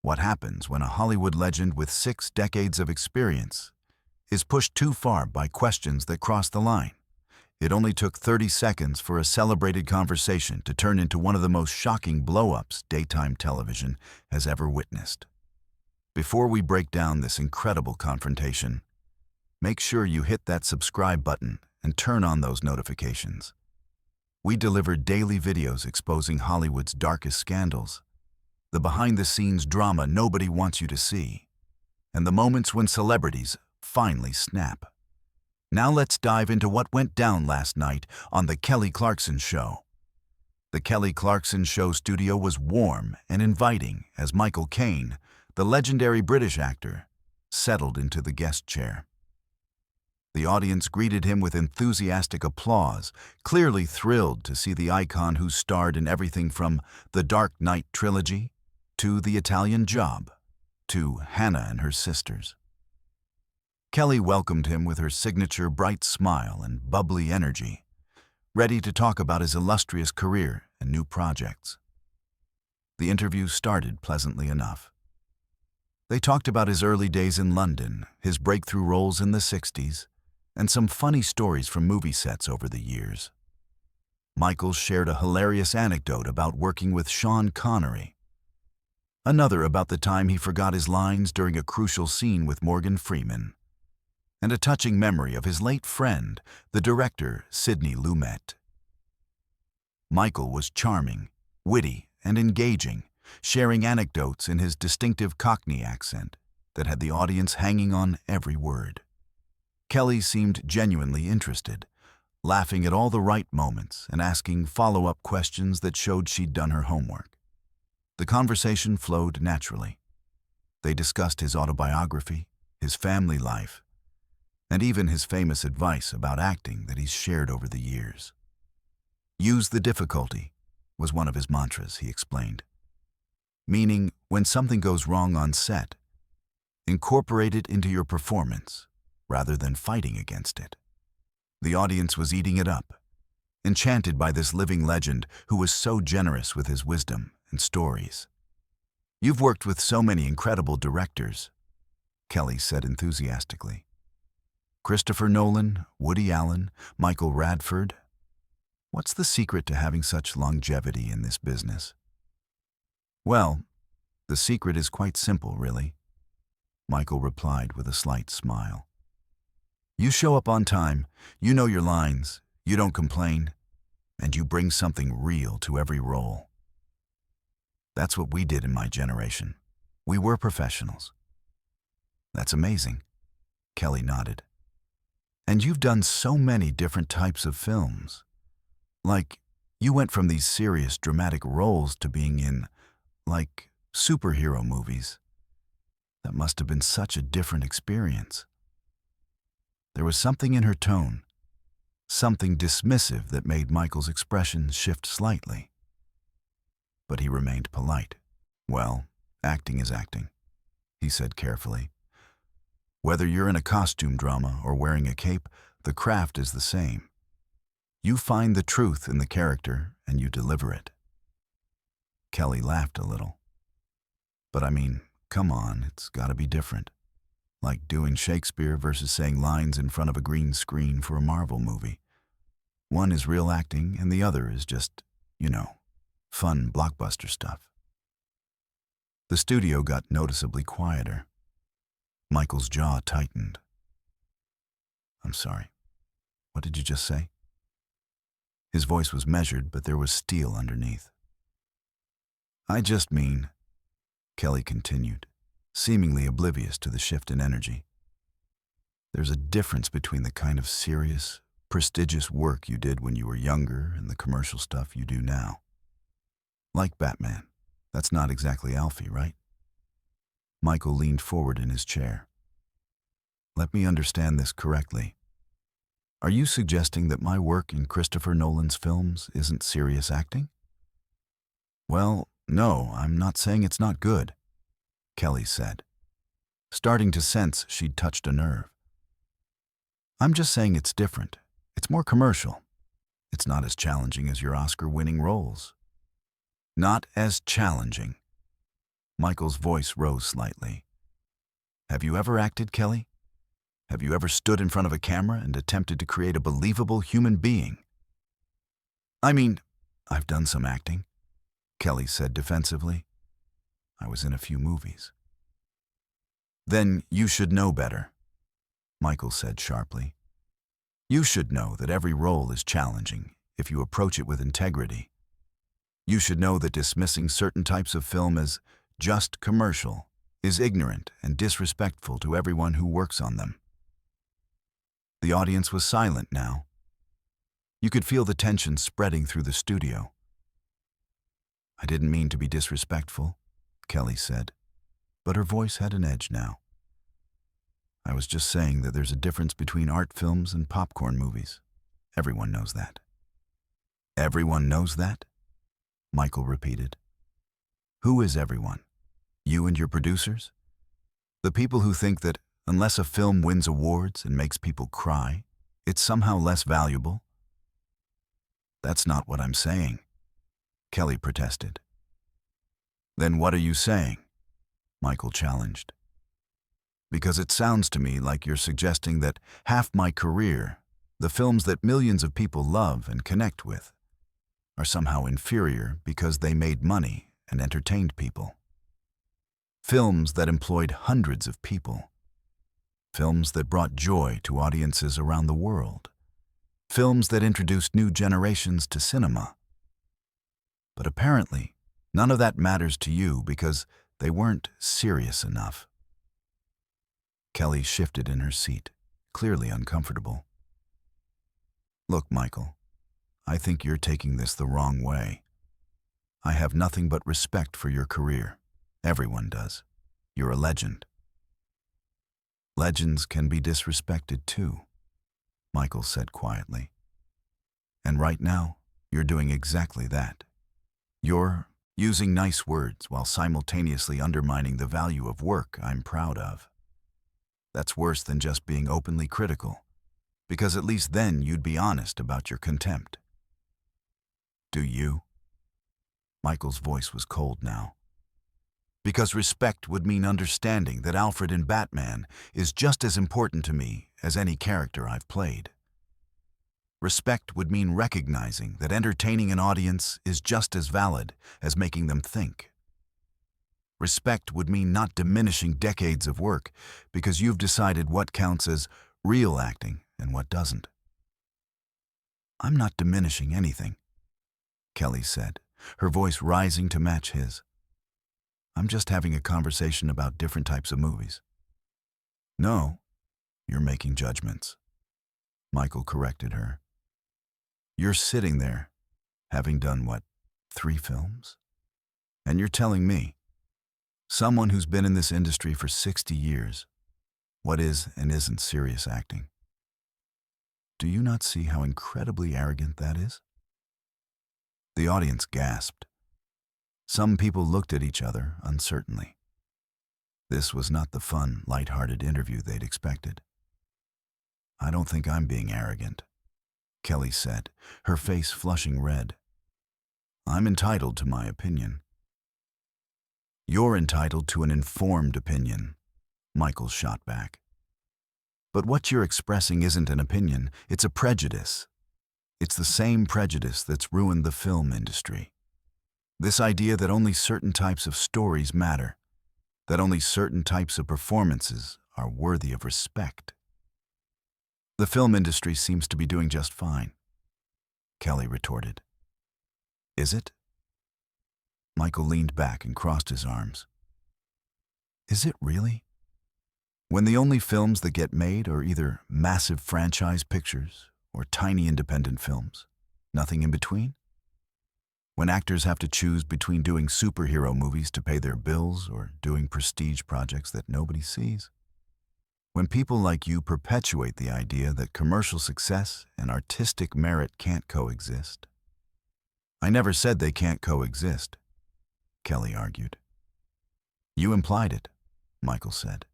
What happens when a Hollywood legend with 6 decades of experience is pushed too far by questions that cross the line? It only took 30 seconds for a celebrated conversation to turn into one of the most shocking blow-ups daytime television has ever witnessed. Before we break down this incredible confrontation, make sure you hit that subscribe button and turn on those notifications. We deliver daily videos exposing Hollywood's darkest scandals, the behind-the-scenes drama nobody wants you to see, and the moments when celebrities finally snap. Now let's dive into what went down last night on The Clarkson Show. The Clarkson Show studio was warm and inviting as Caine, the legendary British actor, settled into the guest chair. The audience greeted him with enthusiastic applause, clearly thrilled to see the icon who starred in everything from the Dark Knight trilogy to The Italian Job to Hannah and Her Sisters. Kelly welcomed him with her signature bright smile and bubbly energy, ready to talk about his illustrious career and new projects. The interview started pleasantly enough. They talked about his early days in London, his breakthrough roles in the 60s, and some funny stories from movie sets over the years. Michael shared a hilarious anecdote about working with Sean Connery, another about the time he forgot his lines during a crucial scene with Morgan Freeman, and a touching memory of his late friend, the director Sidney Lumet. Michael was charming, witty, and engaging, sharing anecdotes in his distinctive Cockney accent that had the audience hanging on every word. Kelly seemed genuinely interested, laughing at all the right moments and asking follow-up questions that showed she'd done her homework. The conversation flowed naturally. They discussed his autobiography, his family life, and even his famous advice about acting that he's shared over the years. Use the difficulty was one of his mantras, he explained. Meaning, when something goes wrong on set, incorporate it into your performance rather than fighting against it. The audience was eating it up, enchanted by this living legend who was so generous with his wisdom and stories. You've worked with so many incredible directors, Kelly said enthusiastically. Christopher Nolan, Woody Allen, Michael Radford. What's the secret to having such longevity in this business? Well, the secret is quite simple, really, Michael replied with a slight smile. You show up on time, you know your lines, you don't complain, and you bring something real to every role. That's what we did in my generation. We were professionals. That's amazing, Kelly nodded. And you've done so many different types of films. Like, you went from these serious, dramatic roles to being in, like, superhero movies. That must have been such a different experience. There was something in her tone, something dismissive that made Michael's expression shift slightly. But he remained polite. Well, acting is acting, he said carefully. Whether you're in a costume drama or wearing a cape, the craft is the same. You find the truth in the character and you deliver it. Kelly laughed a little. But I mean, come on, it's gotta be different. Like doing Shakespeare versus saying lines in front of a green screen for a Marvel movie. One is real acting and the other is just, fun blockbuster stuff. The studio got noticeably quieter. Michael's jaw tightened. I'm sorry. What did you just say? His voice was measured, but there was steel underneath. I just mean, Kelly continued, seemingly oblivious to the shift in energy. There's a difference between the kind of serious, prestigious work you did when you were younger and the commercial stuff you do now. Like Batman. That's not exactly Alfie, right? Michael leaned forward in his chair. Let me understand this correctly. Are you suggesting that my work in Christopher Nolan's films isn't serious acting? Well, no, I'm not saying it's not good, Kelly said, starting to sense she'd touched a nerve. I'm just saying it's different. It's more commercial. It's not as challenging as your Oscar-winning roles. Not as challenging. Michael's voice rose slightly. Have you ever acted, Kelly? Have you ever stood in front of a camera and attempted to create a believable human being? I mean, I've done some acting, Kelly said defensively. I was in a few movies. Then you should know better, Michael said sharply. You should know that every role is challenging if you approach it with integrity. You should know that dismissing certain types of film as just commercial is ignorant and disrespectful to everyone who works on them. The audience was silent now. You could feel the tension spreading through the studio. I didn't mean to be disrespectful, Kelly said, but her voice had an edge now. I was just saying that there's a difference between art films and popcorn movies. Everyone knows that. Everyone knows that? Michael repeated. Who is everyone? You and your producers? The people who think that unless a film wins awards and makes people cry, it's somehow less valuable? That's not what I'm saying, Kelly protested. Then what are you saying? Michael challenged. Because it sounds to me like you're suggesting that half my career, the films that millions of people love and connect with, are somehow inferior because they made money and entertained people. Films that employed hundreds of people. Films that brought joy to audiences around the world. Films that introduced new generations to cinema. But apparently, none of that matters to you because they weren't serious enough. Kelly shifted in her seat, clearly uncomfortable. Look, Michael, I think you're taking this the wrong way. I have nothing but respect for your career. Everyone does. You're a legend. Legends can be disrespected too, Michael said quietly. And right now, you're doing exactly that. You're using nice words while simultaneously undermining the value of work I'm proud of. That's worse than just being openly critical, because at least then you'd be honest about your contempt. Do you? Michael's voice was cold now. Because respect would mean understanding that Alfred in Batman is just as important to me as any character I've played. Respect would mean recognizing that entertaining an audience is just as valid as making them think. Respect would mean not diminishing decades of work because you've decided what counts as real acting and what doesn't. I'm not diminishing anything, Kelly said, her voice rising to match his. I'm just having a conversation about different types of movies. No, you're making judgments, Michael corrected her. You're sitting there, having done what, 3 films? And you're telling me, someone who's been in this industry for 60 years, what is and isn't serious acting. Do you not see how incredibly arrogant that is? The audience gasped. Some people looked at each other uncertainly. This was not the fun, light-hearted interview they'd expected. I don't think I'm being arrogant, Kelly said, her face flushing red. I'm entitled to my opinion. You're entitled to an informed opinion, Michael shot back. But what you're expressing isn't an opinion, it's a prejudice. It's the same prejudice that's ruined the film industry. This idea that only certain types of stories matter, that only certain types of performances are worthy of respect. The film industry seems to be doing just fine, Kelly retorted. Is it? Michael leaned back and crossed his arms. Is it really? When the only films that get made are either massive franchise pictures or tiny independent films, nothing in between? When actors have to choose between doing superhero movies to pay their bills or doing prestige projects that nobody sees? When people like you perpetuate the idea that commercial success and artistic merit can't coexist? I never said they can't coexist, Kelly argued. You implied it, Michael said.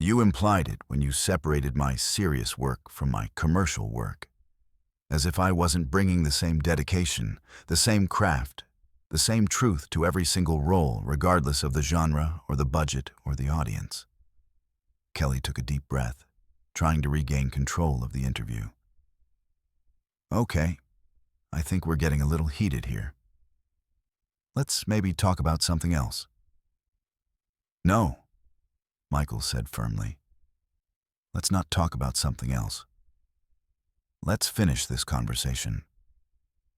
You implied it when you separated my serious work from my commercial work, as if I wasn't bringing the same dedication, the same craft, the same truth to every single role, regardless of the genre or the budget or the audience. Kelly took a deep breath, trying to regain control of the interview. Okay, I think we're getting a little heated here. Let's maybe talk about something else. No, Michael said firmly. Let's not talk about something else. Let's finish this conversation.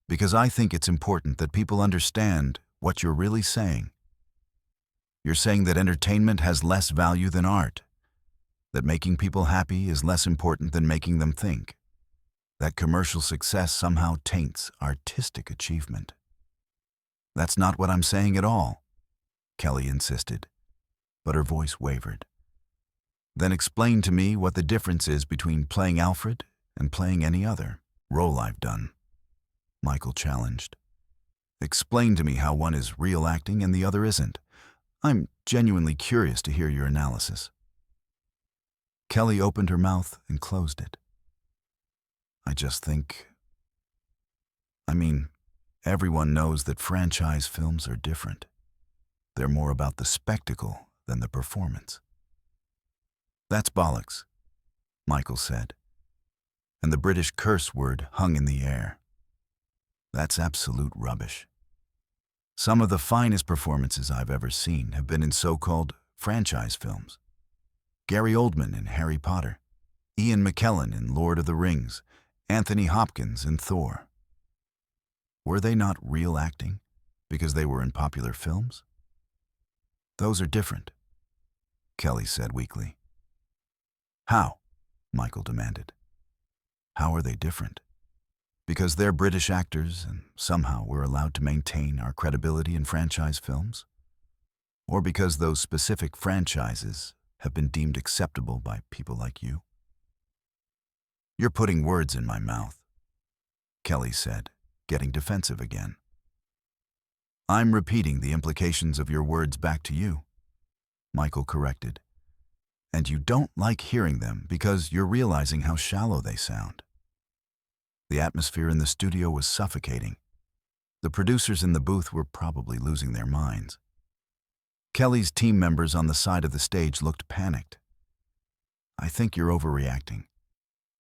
Because I think it's important that people understand what you're really saying. You're saying that entertainment has less value than art, that making people happy is less important than making them think, that commercial success somehow taints artistic achievement. That's not what I'm saying at all, Kelly insisted, but her voice wavered. Then explain to me what the difference is between playing Alfred and playing any other role I've done, Michael challenged. Explain to me how one is real acting and the other isn't. I'm genuinely curious to hear your analysis. Kelly opened her mouth and closed it. I just think... everyone knows that franchise films are different. They're more about the spectacle than the performance. That's bollocks, Michael said, and the British curse word hung in the air. That's absolute rubbish. Some of the finest performances I've ever seen have been in so-called franchise films. Gary Oldman in Harry Potter, Ian McKellen in Lord of the Rings, Anthony Hopkins in Thor. Were they not real acting because they were in popular films? Those are different, Kelly said weakly. How? Michael demanded. How are they different? Because they're British actors and somehow we're allowed to maintain our credibility in franchise films? Or because those specific franchises have been deemed acceptable by people like you? You're putting words in my mouth, Kelly said, getting defensive again. I'm repeating the implications of your words back to you, Michael corrected. And you don't like hearing them because you're realizing how shallow they sound. The atmosphere in the studio was suffocating. The producers in the booth were probably losing their minds. Kelly's team members on the side of the stage looked panicked. I think you're overreacting,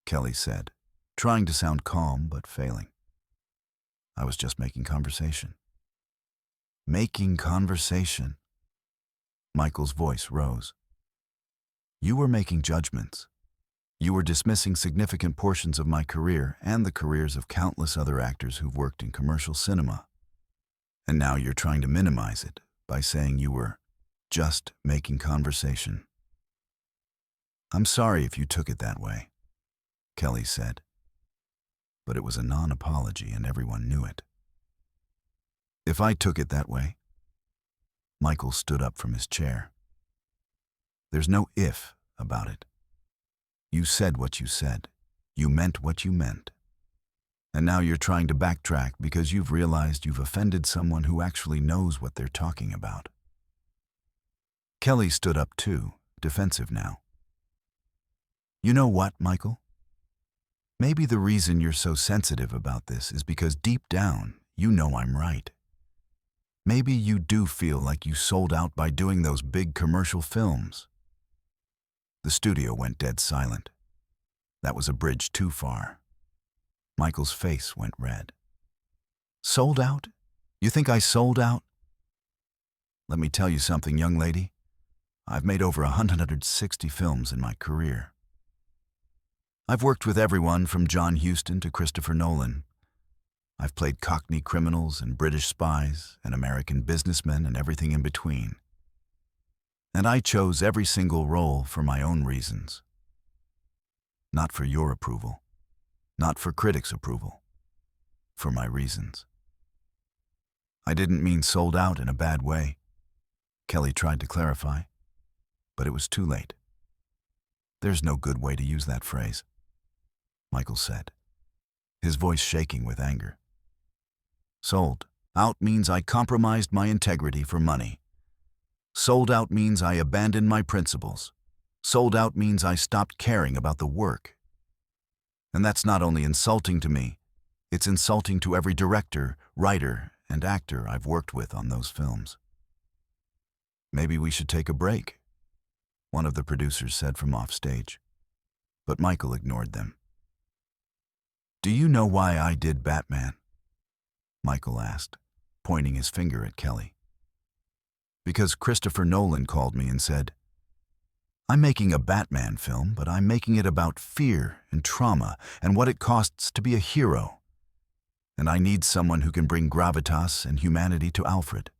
Kelly said, trying to sound calm but failing. I was just making conversation. Making conversation. Michael's voice rose. You were making judgments. You were dismissing significant portions of my career and the careers of countless other actors who've worked in commercial cinema. And now you're trying to minimize it by saying you were just making conversation. I'm sorry if you took it that way, Kelly said. But it was a non-apology and everyone knew it. If I took it that way, Michael stood up from his chair. There's no if about it. You said what you said. You meant what you meant. And now you're trying to backtrack because you've realized you've offended someone who actually knows what they're talking about. Kelly stood up too, defensive now. You know what, Michael? Maybe the reason you're so sensitive about this is because deep down, you know I'm right. Maybe you do feel like you sold out by doing those big commercial films. The studio went dead silent. That was a bridge too far. Michael's face went red. Sold out? You think I sold out? Let me tell you something, young lady. I've made over 160 films in my career. I've worked with everyone from John Huston to Christopher Nolan. I've played Cockney criminals and British spies and American businessmen and everything in between. And I chose every single role for my own reasons. Not for your approval, not for critics' approval, for my reasons. I didn't mean sold out in a bad way, Kelly tried to clarify, but it was too late. There's no good way to use that phrase, Michael said, his voice shaking with anger. Sold out means I compromised my integrity for money. Sold out means I abandoned my principles. Sold out means I stopped caring about the work. And that's not only insulting to me, it's insulting to every director, writer, and actor I've worked with on those films. Maybe we should take a break, one of the producers said from offstage, but Michael ignored them. Do you know why I did Batman? Michael asked, pointing his finger at Kelly. Because Christopher Nolan called me and said, I'm making a Batman film, but I'm making it about fear and trauma and what it costs to be a hero. And I need someone who can bring gravitas and humanity to Alfred.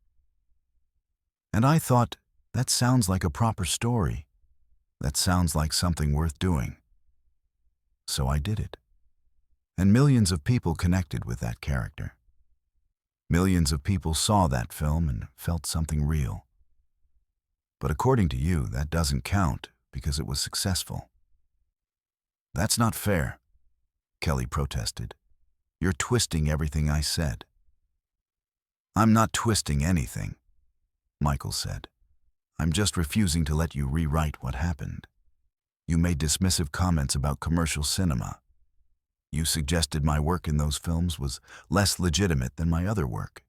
And I thought, that sounds like a proper story. That sounds like something worth doing. So I did it. And millions of people connected with that character. Millions of people saw that film and felt something real. But according to you, that doesn't count because it was successful. That's not fair, Kelly protested. You're twisting everything I said. I'm not twisting anything, Michael said. I'm just refusing to let you rewrite what happened. You made dismissive comments about commercial cinema. You suggested my work in those films was less legitimate than my other work.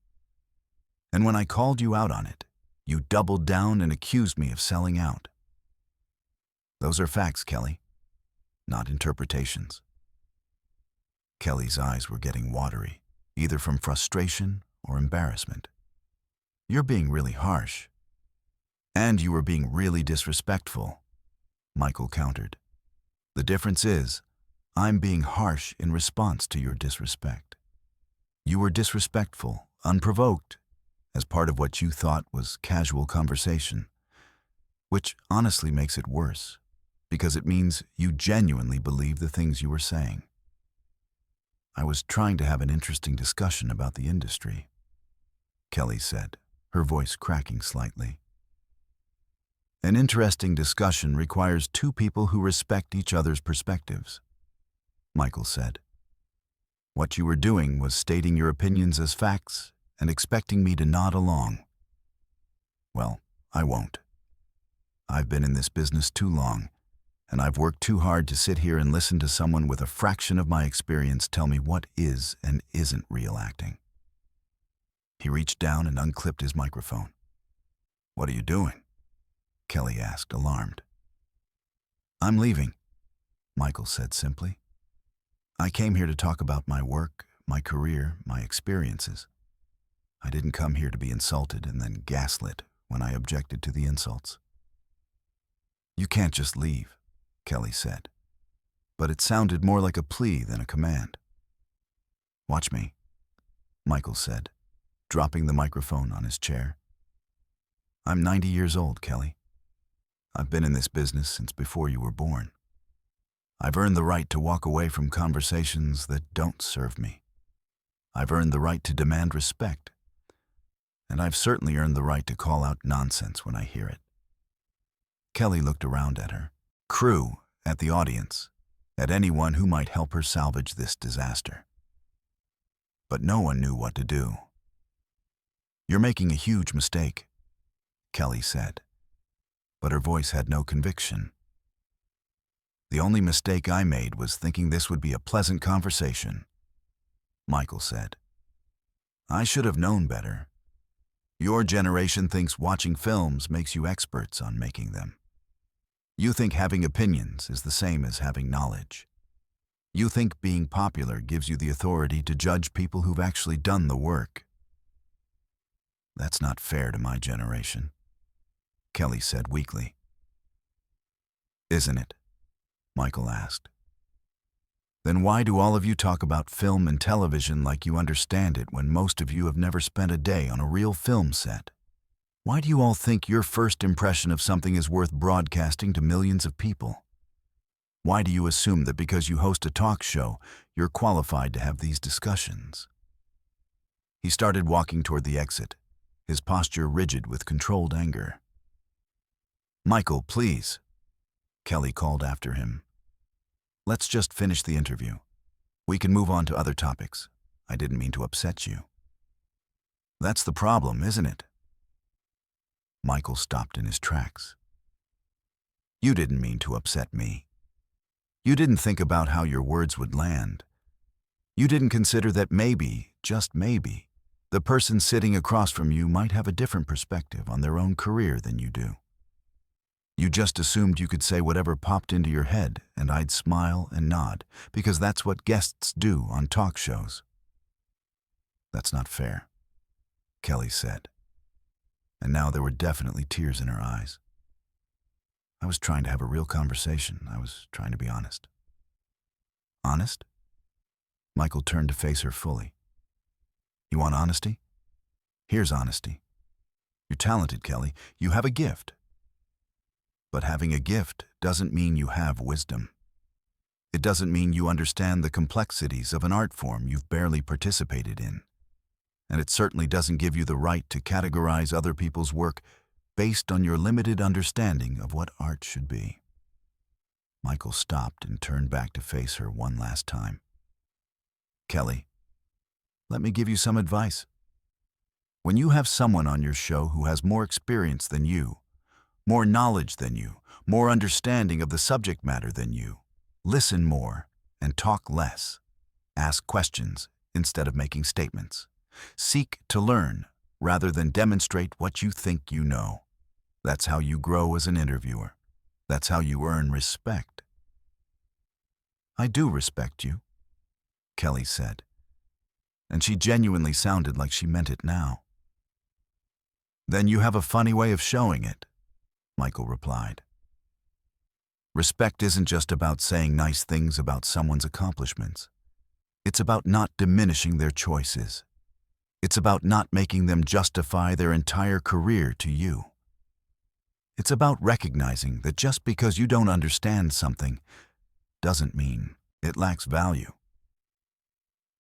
And when I called you out on it, you doubled down and accused me of selling out. Those are facts, Kelly, not interpretations. Kelly's eyes were getting watery, either from frustration or embarrassment. You're being really harsh. And you were being really disrespectful, Michael countered. The difference is, I'm being harsh in response to your disrespect. You were disrespectful, unprovoked, as part of what you thought was casual conversation, which honestly makes it worse, because it means you genuinely believe the things you were saying. I was trying to have an interesting discussion about the industry, Kelly said, her voice cracking slightly. An interesting discussion requires two people who respect each other's perspectives, Michael said. What you were doing was stating your opinions as facts and expecting me to nod along. Well, I won't. I've been in this business too long, and I've worked too hard to sit here and listen to someone with a fraction of my experience tell me what is and isn't real acting. He reached down and unclipped his microphone. What are you doing? Kelly asked, alarmed. I'm leaving, Michael said simply. I came here to talk about my work, my career, my experiences. I didn't come here to be insulted and then gaslit when I objected to the insults. You can't just leave, Kelly said, but it sounded more like a plea than a command. Watch me, Michael said, dropping the microphone on his chair. I'm 90 years old, Kelly. I've been in this business since before you were born. I've earned the right to walk away from conversations that don't serve me. I've earned the right to demand respect. And I've certainly earned the right to call out nonsense when I hear it. Kelly looked around at her crew, at the audience, at anyone who might help her salvage this disaster. But no one knew what to do. You're making a huge mistake, Kelly said, but her voice had no conviction. The only mistake I made was thinking this would be a pleasant conversation, Michael said. I should have known better. Your generation thinks watching films makes you experts on making them. You think having opinions is the same as having knowledge. You think being popular gives you the authority to judge people who've actually done the work. That's not fair to my generation, Kelly said weakly. Isn't it? Michael asked. Then why do all of you talk about film and television like you understand it when most of you have never spent a day on a real film set? Why do you all think your first impression of something is worth broadcasting to millions of people? Why do you assume that because you host a talk show, you're qualified to have these discussions? He started walking toward the exit, his posture rigid with controlled anger. Michael, please, Kelly called after him. Let's just finish the interview. We can move on to other topics. I didn't mean to upset you. That's the problem, isn't it? Michael stopped in his tracks. You didn't mean to upset me. You didn't think about how your words would land. You didn't consider that maybe, just maybe, The person sitting across from you might have a different perspective on their own career than you do. You just assumed you could say whatever popped into your head, and I'd smile and nod, because that's what guests do on talk shows. That's not fair, Kelly said. And now there were definitely tears in her eyes. I was trying to have a real conversation. I was trying to be honest. Honest? Michael turned to face her fully. You want honesty? Here's honesty. You're talented, Kelly. You have a gift. But having a gift doesn't mean you have wisdom. It doesn't mean you understand the complexities of an art form you've barely participated in. And it certainly doesn't give you the right to categorize other people's work based on your limited understanding of what art should be. Michael stopped and turned back to face her one last time. Kelly, let me give you some advice. When you have someone on your show who has more experience than you, more knowledge than you, more understanding of the subject matter than you, listen more and talk less. Ask questions instead of making statements. Seek to learn rather than demonstrate what you think you know. That's how you grow as an interviewer. That's how you earn respect. I do respect you, Kelly said, and she genuinely sounded like she meant it now. Then you have a funny way of showing it, Michael replied. Respect isn't just about saying nice things about someone's accomplishments. It's about not diminishing their choices. It's about not making them justify their entire career to you. It's about recognizing that just because you don't understand something doesn't mean it lacks value.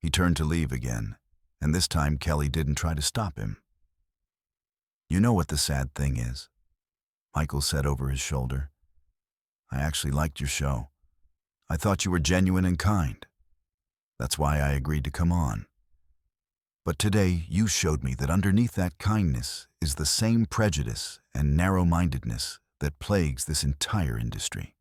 He turned to leave again, and this time Kelly didn't try to stop him. You know what the sad thing is? Michael said over his shoulder. I actually liked your show. I thought you were genuine and kind. That's why I agreed to come on. But today you showed me that underneath that kindness is the same prejudice and narrow-mindedness that plagues this entire industry.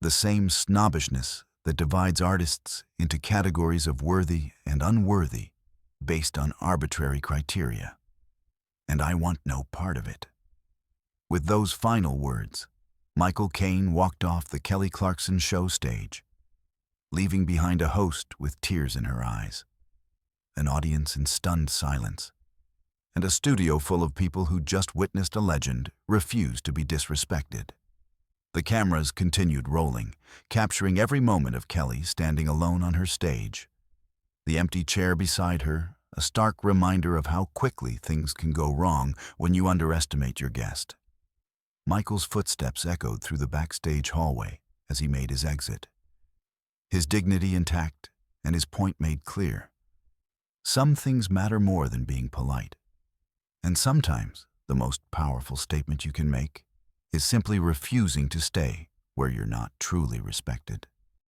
The same snobbishness that divides artists into categories of worthy and unworthy based on arbitrary criteria. And I want no part of it. With those final words, Michael Caine walked off the Kelly Clarkson show stage, leaving behind a host with tears in her eyes, an audience in stunned silence, and a studio full of people who just witnessed a legend refuse to be disrespected. The cameras continued rolling, capturing every moment of Kelly standing alone on her stage. The empty chair beside her, a stark reminder of how quickly things can go wrong when you underestimate your guest. Michael's footsteps echoed through the backstage hallway as he made his exit. His dignity intact and his point made clear. Some things matter more than being polite. And sometimes the most powerful statement you can make is simply refusing to stay where you're not truly respected.